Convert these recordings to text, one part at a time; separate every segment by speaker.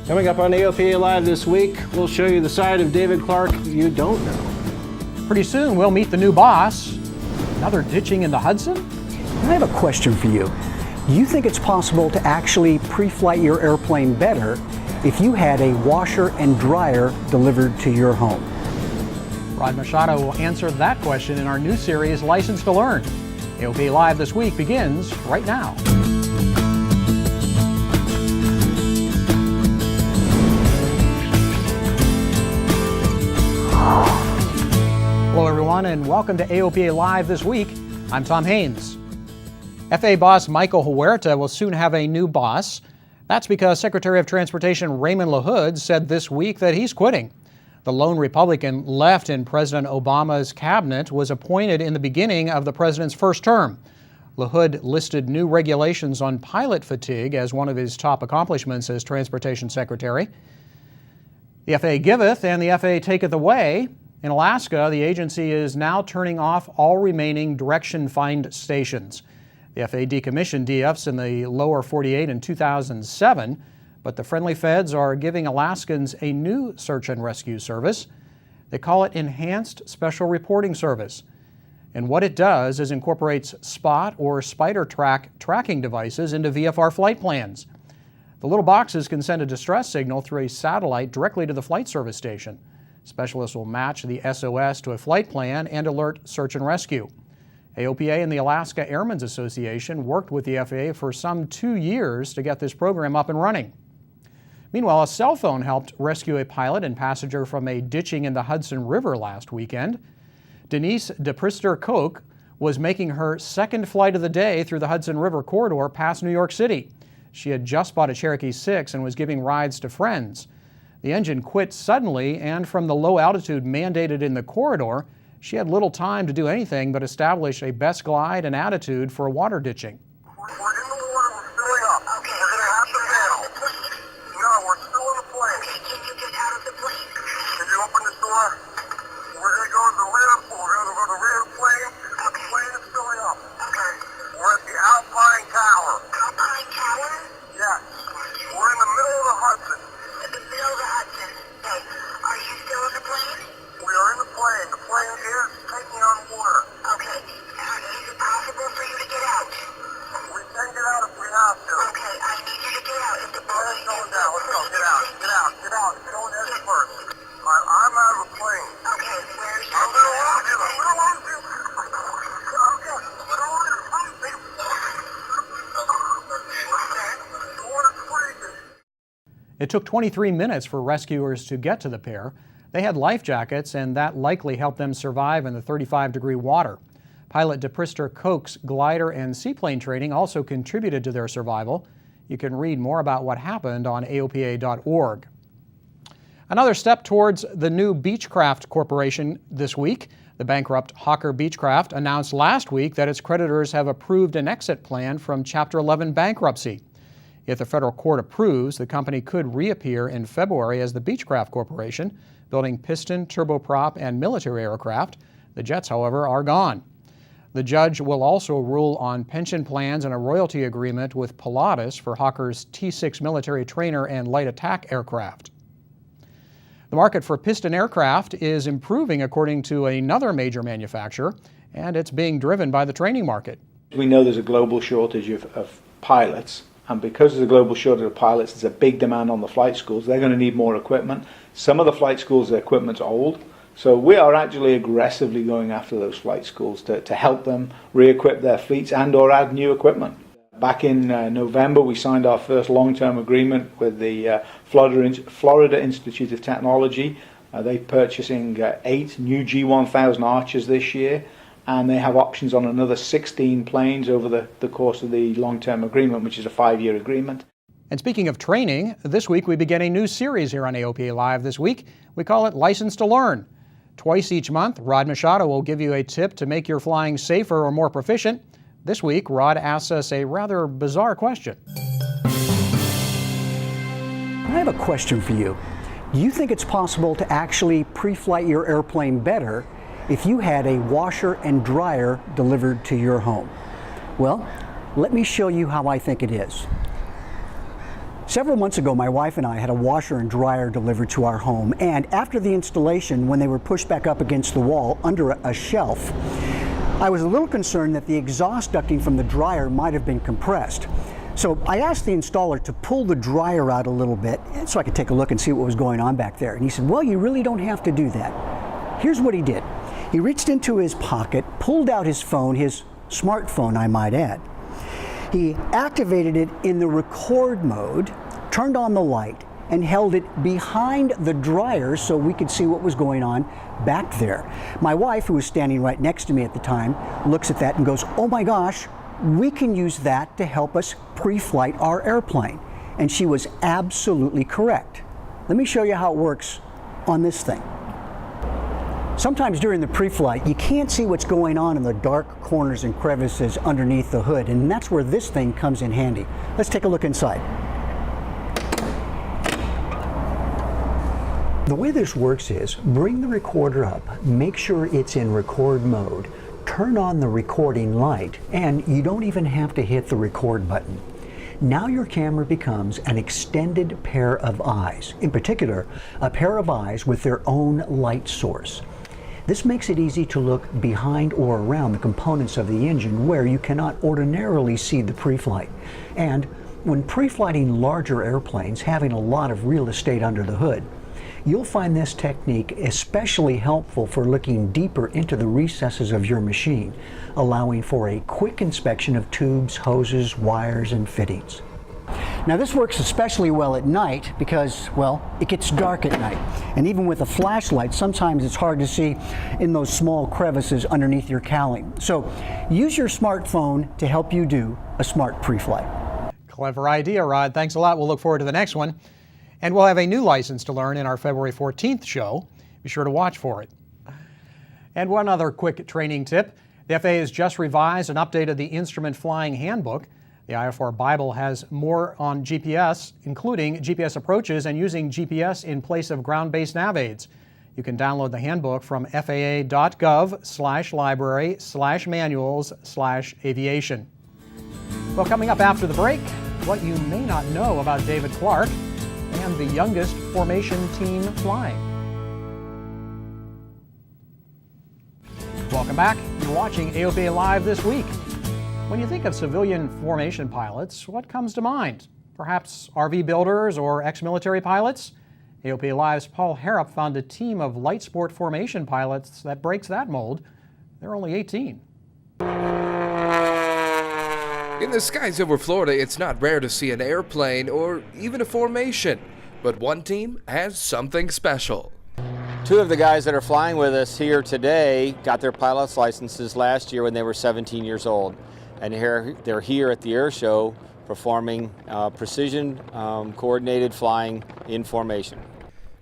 Speaker 1: Coming up on AOPA Live this week, we'll show you the side of David Clark you don't know.
Speaker 2: Pretty soon we'll meet the new boss. Another ditching in the Hudson?
Speaker 3: I have a question for you. Do you think it's possible to actually pre-flight your airplane better if you had a washer and dryer delivered to your home?
Speaker 2: Rod Machado will answer that question in our new series, License to Learn. AOPA Live this week begins right now. Hello everyone and welcome to AOPA Live this week. I'm Tom Haynes. FAA boss Michael Huerta will soon have a new boss. That's because Secretary of Transportation Raymond LaHood said this week that he's quitting. The lone Republican left in President Obama's cabinet was appointed in the beginning of the president's first term. LaHood listed new regulations on pilot fatigue as one of his top accomplishments as Transportation Secretary. The FAA giveth and the FAA taketh away. In Alaska, the agency is now turning off all remaining direction find stations. The FAA decommissioned DFs in the lower 48 in 2007, but the friendly feds are giving Alaskans a new search and rescue service. They call it Enhanced Special Reporting Service. And what it does is incorporates spot or spider tracking devices into VFR flight plans. The little boxes can send a distress signal through a satellite directly to the flight service station. Specialists will match the SOS to a flight plan and alert search and rescue. AOPA and the Alaska Airmen's Association worked with the FAA for some 2 years to get this program up and running. Meanwhile, a cell phone helped rescue a pilot and passenger from a ditching in the Hudson River last weekend. Denise DePrister-Koch was making her second flight of the day through the Hudson River corridor past New York City. She had just bought a Cherokee 6 and was giving rides to friends. The engine quit suddenly, and from the low altitude mandated in the corridor, she had little time to do anything but establish a best glide and attitude for water ditching.
Speaker 4: We're in the water, we're filling up. Okay. We're going to have to now. No, we're still in the plane. Okay, can you get out of the plane? Can you open this door? We're going to go to the rear of the plane. Okay. The plane is filling up. Okay. We're at the Alpine Tower. Alpine Tower? Yes. We're in the middle of the Hudson. In the middle of the Hudson. Okay. Are you still in the plane? We are in the plane. The plane is taking on water. Okay. Is it possible for you to get out? We can get out if we have to. Okay, I need you to get out. If the plane's going down, let's go. Get out. Get out. Get out. Go in there first. All right, I'm out of the plane. Okay, where are you? I'm going to lose you. I'm going to lose you. Okay. I'm going to lose you. The water's freezing.
Speaker 2: It took 23 minutes for rescuers to get to the pair. They had life jackets, and that likely helped them survive in the 35-degree water. Pilot DePrister-Koch's glider and seaplane training also contributed to their survival. You can read more about what happened on AOPA.org. Another step towards the new Beechcraft Corporation this week. The bankrupt Hawker Beechcraft announced last week that its creditors have approved an exit plan from Chapter 11 bankruptcy. If the federal court approves, the company could reappear in February as the Beechcraft Corporation, building piston, turboprop, and military aircraft. The jets, however, are gone. The judge will also rule on pension plans and a royalty agreement with Pilatus for Hawker's T-6 military trainer and light attack aircraft. The market for piston aircraft is improving according to another major manufacturer, and it's being driven by the training market.
Speaker 5: We know there's a global shortage of pilots. And because of the global shortage of pilots, there's a big demand on the flight schools. They're going to need more equipment. Some of the flight schools, the equipment's old. So we are actually aggressively going after those flight schools to help them re-equip their fleets and or add new equipment. Back in November, we signed our first long-term agreement with the Florida Institute of Technology. They're purchasing 8 new G1000 Archers this year. And they have options on another 16 planes over the course of the long-term agreement, which is a 5-year agreement.
Speaker 2: And speaking of training, this week we begin a new series here on AOPA Live this week. We call it License to Learn. Twice each month, Rod Machado will give you a tip to make your flying safer or more proficient. This week, Rod asks us a rather bizarre question.
Speaker 3: I have a question for you. Do you think it's possible to actually pre-flight your airplane better if you had a washer and dryer delivered to your home? Well, let me show you how I think it is. Several months ago, my wife and I had a washer and dryer delivered to our home, and after the installation, when they were pushed back up against the wall under a shelf, I was a little concerned that the exhaust ducting from the dryer might have been compressed. So I asked the installer to pull the dryer out a little bit so I could take a look and see what was going on back there. And he said, well, you really don't have to do that. Here's what he did. He reached into his pocket, pulled out his phone, his smartphone, I might add. He activated it in the record mode, turned on the light, and held it behind the dryer so we could see what was going on back there. My wife, who was standing right next to me at the time, looks at that and goes, oh my gosh, we can use that to help us pre-flight our airplane. And she was absolutely correct. Let me show you how it works on this thing. Sometimes during the pre-flight, you can't see what's going on in the dark corners and crevices underneath the hood, and that's where this thing comes in handy. Let's take a look inside. The way this works is, bring the recorder up, make sure it's in record mode, turn on the recording light, and you don't even have to hit the record button. Now your camera becomes an extended pair of eyes, in particular, a pair of eyes with their own light source. This makes it easy to look behind or around the components of the engine where you cannot ordinarily see the pre-flight. And when pre-flighting larger airplanes, having a lot of real estate under the hood, you'll find this technique especially helpful for looking deeper into the recesses of your machine, allowing for a quick inspection of tubes, hoses, wires, and fittings. Now this works especially well at night because, well, it gets dark at night. And even with a flashlight, sometimes it's hard to see in those small crevices underneath your cowling. So use your smartphone to help you do a smart pre-flight.
Speaker 2: Clever idea, Rod. Thanks a lot. We'll look forward to the next one. And we'll have a new license to learn in our February 14th show. Be sure to watch for it. And one other quick training tip. The FAA has just revised and updated the Instrument Flying Handbook. The IFR Bible has more on GPS, including GPS approaches and using GPS in place of ground-based nav aids. You can download the handbook from faa.gov/library/manuals/aviation. Well, coming up after the break, what you may not know about David Clark and the youngest formation team flying. Welcome back. You're watching AOPA Live this week. When you think of civilian formation pilots, what comes to mind? Perhaps RV builders or ex-military pilots? AOPA Live's Paul Harrop found a team of light sport formation pilots that breaks that mold. They're only 18.
Speaker 6: In the skies over Florida, it's not rare to see an airplane or even a formation. But one team has something special.
Speaker 7: Two of the guys that are flying with us here today got their pilot's licenses last year when they were 17 years old. And they're here at the air show performing precision coordinated flying in formation.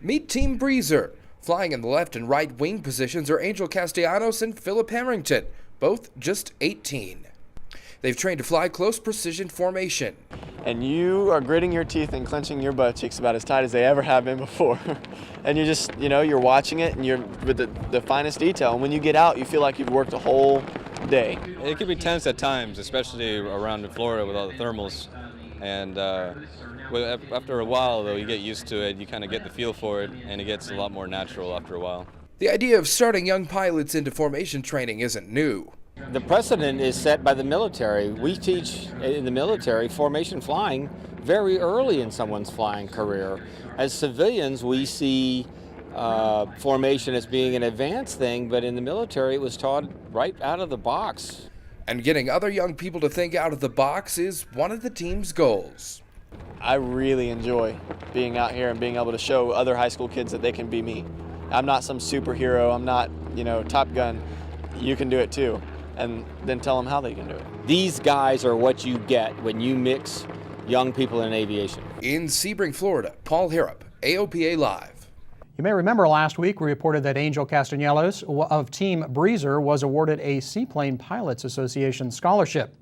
Speaker 6: Meet Team Breezer. Flying in the left and right wing positions are Angel Castellanos and Phillip Herrington, both just 18. They've trained to fly close precision formation.
Speaker 8: And you are gritting your teeth and clenching your butt cheeks about as tight as they ever have been before. And you're just, you're watching it and you're with the finest detail. And when you get out, you feel like you've worked a whole day.
Speaker 9: It can be tense at times, especially around in Florida with all the thermals. And after a while, though, you get used to it, you kind of get the feel for it, and it gets a lot more natural after a while.
Speaker 6: The idea of starting young pilots into formation training isn't new.
Speaker 7: The precedent is set by the military. We teach in the military formation flying very early in someone's flying career. As civilians, we see formation as being an advanced thing, but in the military it was taught right out of the box.
Speaker 6: And getting other young people to think out of the box is one of the team's goals.
Speaker 8: I really enjoy being out here and being able to show other high school kids that they can be me. I'm not some superhero, I'm not, Top Gun. You can do it too. And then tell them how they can do it.
Speaker 7: These guys are what you get when you mix young people in aviation.
Speaker 6: In Sebring, Florida, Paul Harrop, AOPA Live.
Speaker 2: You may remember last week we reported that Angel Castellanos of Team Breezer was awarded a Seaplane Pilots Association scholarship.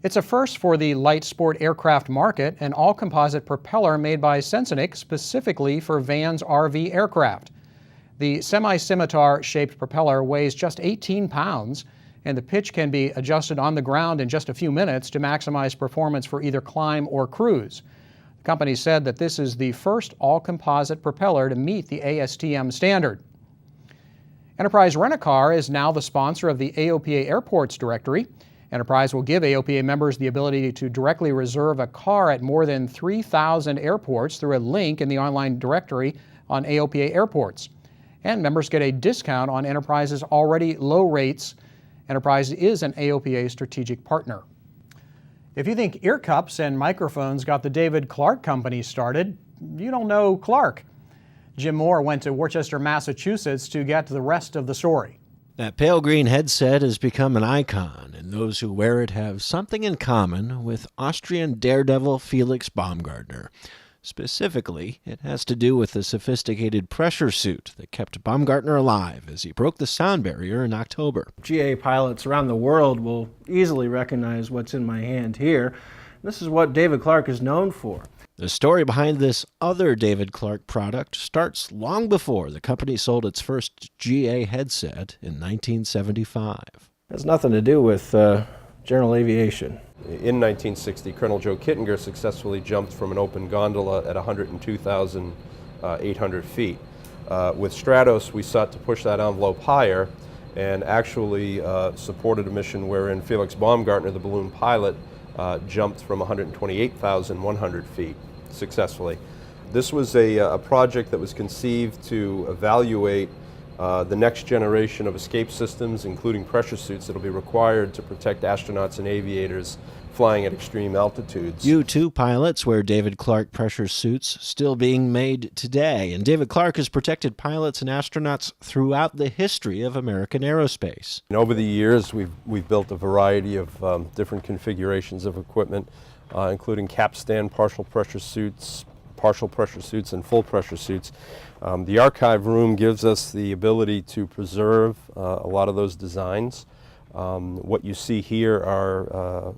Speaker 2: It's a first for the light sport aircraft market, an all-composite propeller made by Sensonic specifically for Van's RV aircraft. The semi-scimitar-shaped propeller weighs just 18 pounds, and the pitch can be adjusted on the ground in just a few minutes to maximize performance for either climb or cruise. The company said that this is the first all-composite propeller to meet the ASTM standard. Enterprise Rent-A-Car is now the sponsor of the AOPA Airports Directory. Enterprise will give AOPA members the ability to directly reserve a car at more than 3,000 airports through a link in the online directory on AOPA Airports. And members get a discount on Enterprise's already low rates. Enterprise is an AOPA strategic partner. If you think ear cups and microphones got the David Clark Company started, you don't know Clark. Jim Moore went to Worcester, Massachusetts to get to the rest of the story.
Speaker 10: That pale green headset has become an icon, and those who wear it have something in common with Austrian daredevil Felix Baumgartner. Specifically, it has to do with the sophisticated pressure suit that kept Baumgartner alive as he broke the sound barrier in October.
Speaker 1: GA pilots around the world will easily recognize what's in my hand here. This is what David Clark is known for.
Speaker 10: The story behind this other David Clark product starts long before the company sold its first GA headset in 1975.
Speaker 1: It has nothing to do with general aviation.
Speaker 11: In 1960, Colonel Joe Kittinger successfully jumped from an open gondola at 102,800 feet. With Stratos, we sought to push that envelope higher and actually supported a mission wherein Felix Baumgartner, the balloon pilot, jumped from 128,100 feet successfully. This was a project that was conceived to evaluate the next generation of escape systems, including pressure suits that will be required to protect astronauts and aviators flying at extreme altitudes.
Speaker 10: U-2 pilots wear David Clark pressure suits, still being made today, and David Clark has protected pilots and astronauts throughout the history of American aerospace.
Speaker 11: And over the years, we've built a variety of different configurations of equipment, including capstan partial pressure suits, and full pressure suits. The archive room gives us the ability to preserve a lot of those designs. What you see here are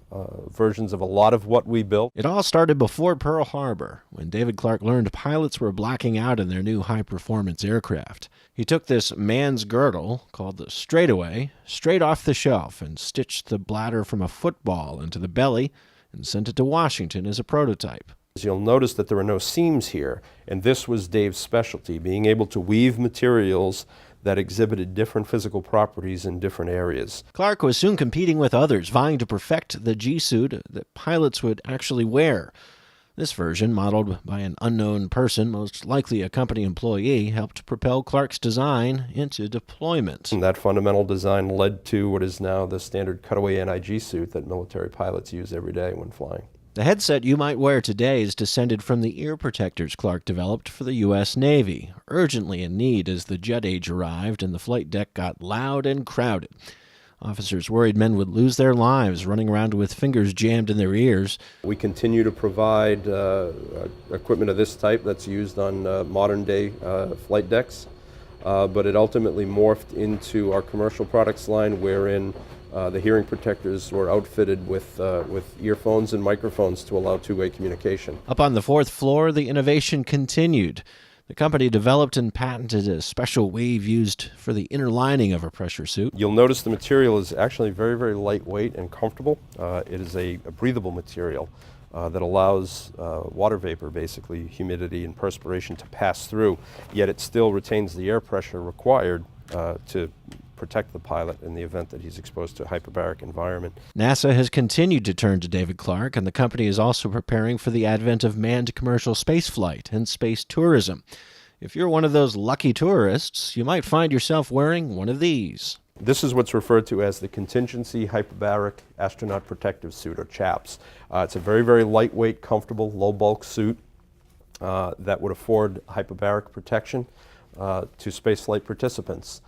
Speaker 11: versions of a lot of what we built.
Speaker 10: It all started before Pearl Harbor, when David Clark learned pilots were blacking out in their new high-performance aircraft. He took this man's girdle, called the straightaway, straight off the shelf and stitched the bladder from a football into the belly and sent it to Washington as a prototype.
Speaker 11: You'll notice that there are no seams here, and this was Dave's specialty, being able to weave materials that exhibited different physical properties in different areas.
Speaker 10: Clark was soon competing with others, vying to perfect the G-suit that pilots would actually wear. This version, modeled by an unknown person, most likely a company employee, helped propel Clark's design into deployment.
Speaker 11: And that fundamental design led to what is now the standard cutaway NIG suit that military pilots use every day when flying.
Speaker 10: The headset you might wear today is descended from the ear protectors Clark developed for the U.S. Navy, urgently in need as the jet age arrived and the flight deck got loud and crowded. Officers worried men would lose their lives running around with fingers jammed in their ears.
Speaker 11: We continue to provide equipment of this type that's used on modern-day flight decks, but it ultimately morphed into our commercial products line, wherein the hearing protectors were outfitted with earphones and microphones to allow two-way communication.
Speaker 10: Up on the fourth floor, the innovation continued. The company developed and patented a special weave used for the inner lining of a pressure suit.
Speaker 11: You'll notice the material is actually very, very lightweight and comfortable. It is a breathable material that allows water vapor, basically humidity and perspiration, to pass through, yet it still retains the air pressure required to protect the pilot in the event that he's exposed to a hyperbaric environment.
Speaker 10: NASA has continued to turn to David Clark, and the company is also preparing for the advent of manned commercial spaceflight and space tourism. If you're one of those lucky tourists, you might find yourself wearing one of these.
Speaker 11: This is what's referred to as the Contingency Hyperbaric Astronaut Protective Suit, or CHAPS. It's a very, very lightweight, comfortable, low-bulk suit that would afford hyperbaric protection to spaceflight participants.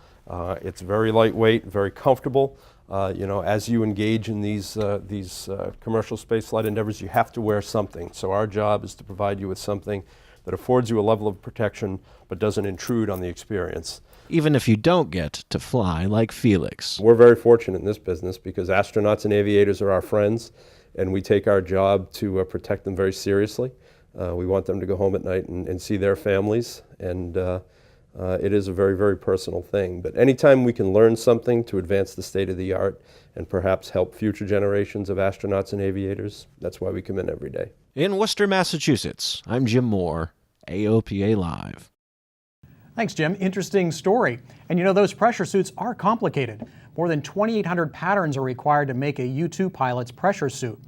Speaker 11: It's very lightweight, very comfortable. As you engage in these commercial spaceflight endeavors, you have to wear something. So our job is to provide you with something that affords you a level of protection but doesn't intrude on the experience.
Speaker 10: Even if you don't get to fly like Felix.
Speaker 11: We're very fortunate in this business because astronauts and aviators are our friends, and we take our job to protect them very seriously. We want them to go home at night and see their families, and it is a very, very personal thing. But anytime we can learn something to advance the state of the art and perhaps help future generations of astronauts and aviators, that's why we come in every day.
Speaker 10: In Worcester, Massachusetts, I'm Jim Moore, AOPA Live.
Speaker 2: Thanks, Jim. Interesting story. And you know, those pressure suits are complicated. More than 2,800 patterns are required to make a U-2 pilot's pressure suit.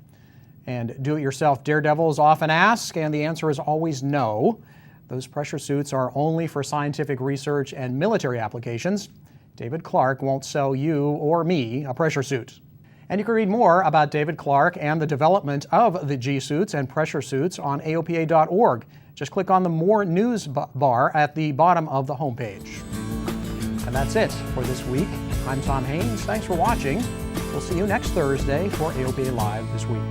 Speaker 2: And do-it-yourself daredevils often ask, and the answer is always no. Those pressure suits are only for scientific research and military applications. David Clark won't sell you or me a pressure suit. And you can read more about David Clark and the development of the G-suits and pressure suits on AOPA.org. Just click on the More News bar at the bottom of the homepage. And that's it for this week. I'm Tom Haines. Thanks for watching. We'll see you next Thursday for AOPA Live This Week.